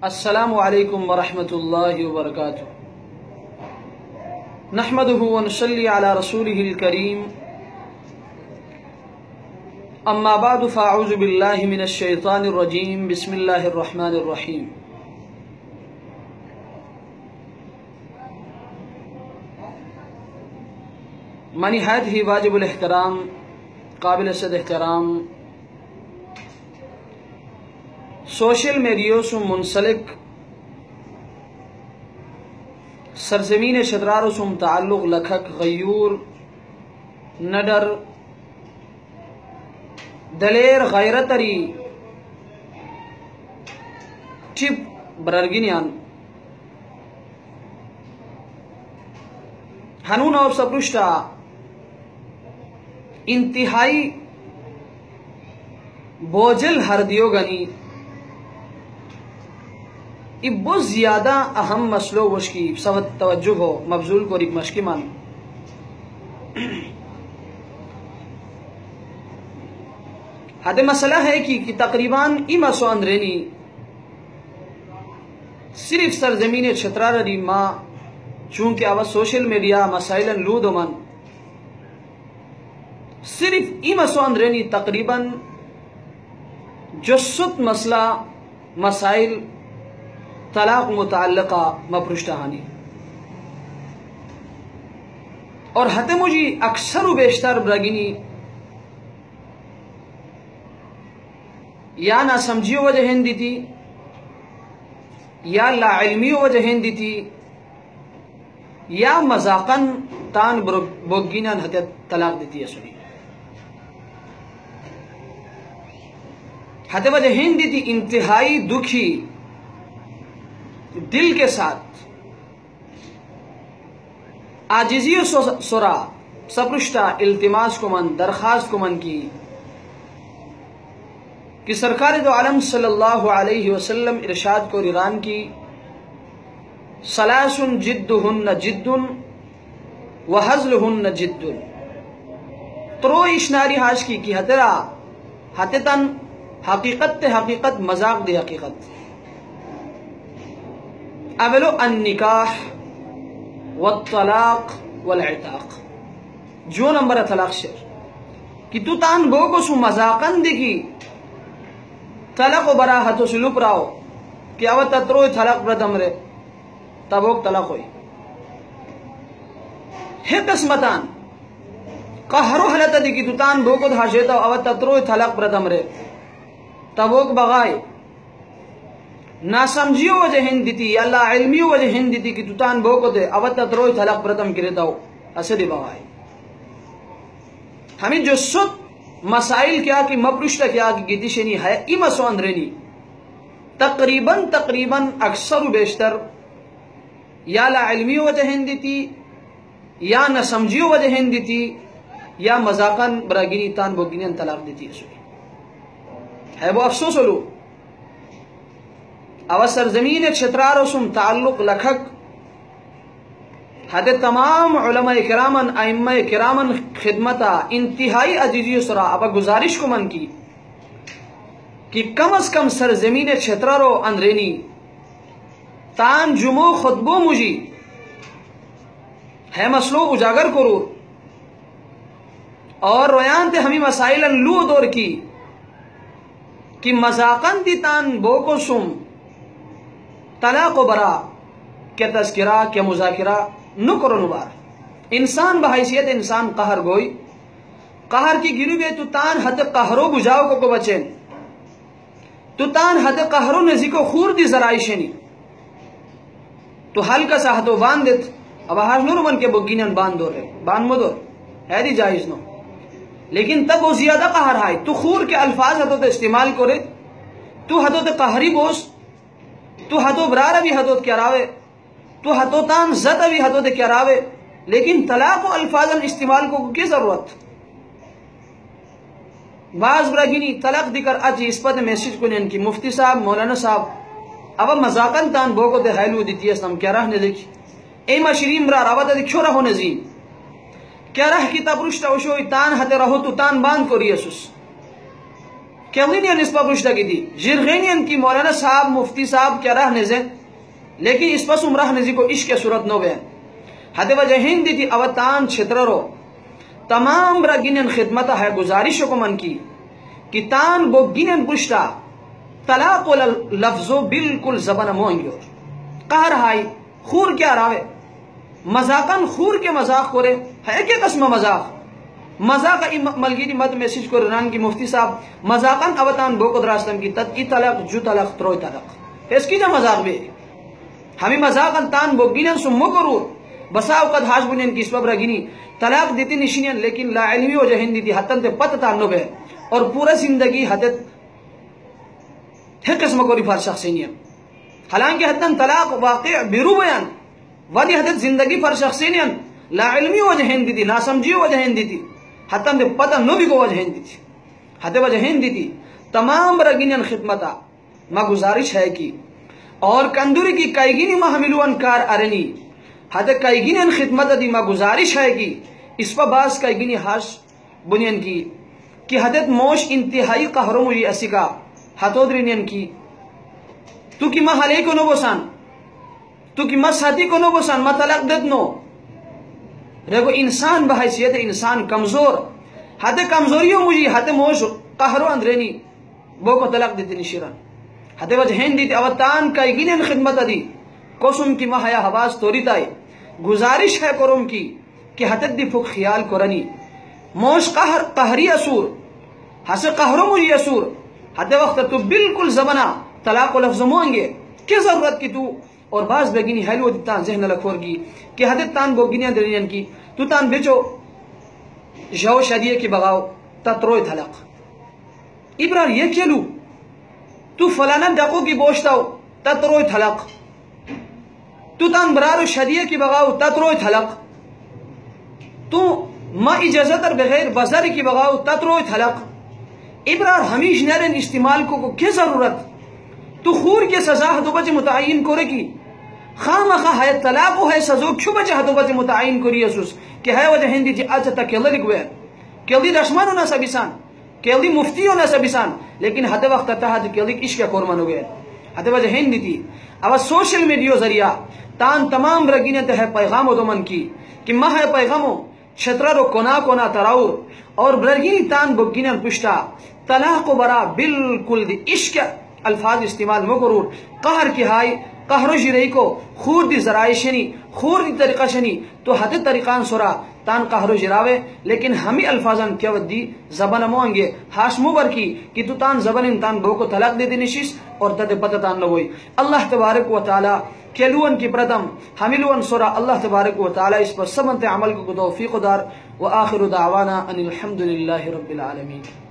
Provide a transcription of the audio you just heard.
السلام علیکم ورحمۃ اللہ وبرکاتہ نحمده ونصلی علی رسولہ الکریم اما بعد فاعوذ باللہ من الشیطان الرجیم بسم اللہ الرحمن الرحیم نہایت ہی واجب الاحترام قابل صد احترام سوشل میڈیا سے منسلک سرزمین شترار سے متعلق لکھک غیور نڈر دلیر غیرتری ٹپ بررگینیان ہنون اور سپرشتا انتہائی بوجل ہردیو گنی اب بہت زیادہ اہم مسئلہ وشکی سوت توجہ ہو مبذول کو ریک مشکی مان حد مسئلہ ہے کہ تقریباً اما سو اندرینی صرف سرزمین چھترار ری ما چونکہ آواز سوشل میڈیا مسائل لود من صرف اما سو اندرینی تقریباً جست مسئلہ مسائل طلاق متعلقہ مپرشتہانی اور حتی مجھے اکثر و بیشتر برگینی یا نہ سمجھیو وجہ ہندی تھی یا لا علمیو وجہ ہندی تھی یا مذاقن تان بوگینان حتی طلاق دیتی ہے سنی حتی وجہ ہندی تھی انتہائی دکھی دل کے ساتھ عاجزی و سرا سپرشتہ التماس کو من درخواست کو من کی کہ سرکار دو عالم صلی اللہ علیہ وسلم ارشاد کو ریران کی ثلاث جدہن جد وحزلہن جد ترو اشناری حاش کی حترا حتتن حقیقت حقیقت مذاق دے حقیقت اولو النکاح والطلاق والعتاق جو نمبر طلاق شر کہ تو تان بو کو سو مذاقن دیکھی طلاق و براحتو سے لپ راو کہ او تتروی طلاق بردم رے تبوک طلاق ہوئی ہے قسمتان قہرو حلتا دیکھی تو تان بو کو دھاشیتا او تتروی طلاق بردم رے تبوک بغائی نا سمجھیو وجہ ہندی تھی یا اللہ علمیو وجہ ہندی تھی کہ تتان بوکو دے اوتا تروی طلاق پرتم کرتا ہو اسدی بغائی ہمیں جو سب مسائل کیا کہ مپرشتہ کیا کہ گیتی شنی ہے اما سو اندرینی تقریباً اکثر و بیشتر یا لا علمیو وجہ ہندی تھی یا نہ سمجھیو وجہ ہندی تھی یا مذاقاً براگینی تان بوگینی طلاق دیتی ہے وہ افسوس ہو لو او سرزمین چھترارو سم تعلق لکھک حد تمام علماء کرامن ائمہ کرامن خدمتا انتہائی عزیزی سرا اب گزارش کو من کی کہ کم از کم سرزمین چھترارو اندرینی تان جمع خطبو مجی ہے مسلو اجاگر کرو اور رویان تے ہمیں مسائل لو دور کی کہ مذاقن دی تان بوکو سم طلاق و برا کیا تذکرہ کیا مذاکرہ نو کرو نبار انسان بحیثیت انسان قہر گوئی قہر کی گنو بے تو تان حد قہرو بجاو کو بچین تو تان حد قہرو نزی کو خور دی ذرائشنی تو حلقہ سا حدو باند دیت اب حاج نور من کے بگینن باند دو رہے باند مو دور ہے دی جائز نو لیکن تب وہ زیادہ قہر آئی تو خور کے الفاظ حدو تے استعمال کرے تو حدو تے قہری بوس تو حدو برارہ بھی حدو کیا راوے تو حدو تان زدہ بھی حدو کیا راوے لیکن طلاق و الفاظاً استعمال کو کی ضرورت بعض براگینی طلاق دکر اچھی اس پر میسیج کو نین کی مفتی صاحب مولانا صاحب اب مذاقن تان بوکو دے حیلو دیتی ہے اسلام کیا رہنے دیکھی اے مشریم برار اب دے کیوں رہو نزیم کیا رہ کی تب رشتہ وشوی تان حد رہو تو تان باند کو ریسوس کیلینین اس پر پشتہ کی دی جرغینین کی مولانا صاحب مفتی صاحب کیا راہ نزے لیکن اس پر راہ نزی کو عشق صورت نو بین حد وجہ ہندی تھی اوتان چھتررو تمام را گینن خدمت ہے گزارش کو من کی کہ تان بو گینن پشتہ طلاق لفظو بالکل زبان موئنگیو قہر ہائی خور کیا راوے مذاقن خور کے مذاق کرے ہے کیا قسم مذاق ملگیری مت میسیج کو رنان کی مفتی صاحب مذاقن اوتان بو قدر راستم کی تد ای طلاق جو طلاق تروی طلاق اس کی جا مذاق بے ہمیں مذاقن تان بو گینن سو مکرور بسا اوقات حاج بنین کی اس ببرا گینی طلاق دیتی نشینین لیکن لا علمی ہو جہن دیتی حتن تے پتہ تانو بے اور پورا زندگی حدت ہے قسم کوری فار شخصینین حالانکہ حتن طلاق واقع بیرو بیان ودی حدت زندگی فار شخصینین لا علمی ہو جہن دیتی نا سمجھی ہو جہن دیتی حتن تے پتہ نو بھی کو وجہن دیتی حد وجہن دیتی تمام رگینین خدمتا ما گزارش ہے کی اور کندوری کی کائگینی ما حملوان کار ارنی حد کائگینین خدمت دی ما گزارش ہے کی اس پا باز کائگینی حاش بنین کی کہ حدت موش انتہائی قہروں مجھے اسی کا ہاتھو درینین کی تو کی ما حلے کو نو بسان تو کی ما ساتھی کو نو بسان ما طلاق دت نو رگو انسان بحیثیت انسان کمزور حد کمزوریوں مجھے حد موش قہروں اندرینی بو کو طلاق دیتی نشیران حد وجہین دیتی اوتان کائگینین خدمت دی کوسم کی ما حیا حواز توری تائی گزارش ہے کرم کی کہ حدت دی فک خیال کرنی موش قہری اسور حس قہروں مجھے اسور حد وقت تو بالکل زبنا طلاق و لفظ موانگے کی ضرورت کی تو اور بعض بگینی حیلو دیتان ذہن لکھور کی کہ حدت تان بوگینیاں درینین کی تو تان بیچو جاو شادیے کی بغاو تا تروی طلاق ابرار یہ کیلو تو فلانا ڈاکو کی بوشتاو تا تروی طلاق تو تان برارو شادیے کی بغاو تا تروی طلاق تو ما اجازت بغیر بازاری کی بغاو تا تروی طلاق ابرار ہمیش نیرین استعمال کو کی ضرورت تو خور کے سزا ہدو بچے متعین کرے کی خام خواہ ہے طلاق ہے سزو کیوں بچے ہدو بچے متعین کری اسوس کہ ہے وجہ ہندی جی آج تا کیلی لگویر کیلی رشمانو نا سبیسان کیلی مفتیو نا سبیسان لیکن حد وقت تا حد کیلی عشق کورمانو گئے حد وجہ ہندی تھی اب سوشل میڈیو ذریعہ تان تمام رگینت ہے پیغامو دو من کی کہ ماہ ہے پیغامو چھترہ رو کونا تراور اور برگینی تان بگینن پشتا طلاق برا بالکل دی عشق الفاظ استعمال مکرور قہر کی ہائی قہرو جرئی کو خور دی ذرائع شنی خور دی طریقہ شنی تو حد طریقان سورا تان قہرو جراوے لیکن ہمیں الفاظان کیا ودی زبان موانگے ہاش مبر کی کہ تو تان زبان تان بو کو طلاق دے دینشیس اور تد پتہ تان نوئی اللہ تبارک و تعالی کیلون کی پردم حملون سورا اللہ تبارک و تعالی اس پر سبنت عمل کو توفیق دار وآخر دعوانا ان الحمدللہ رب العالمین.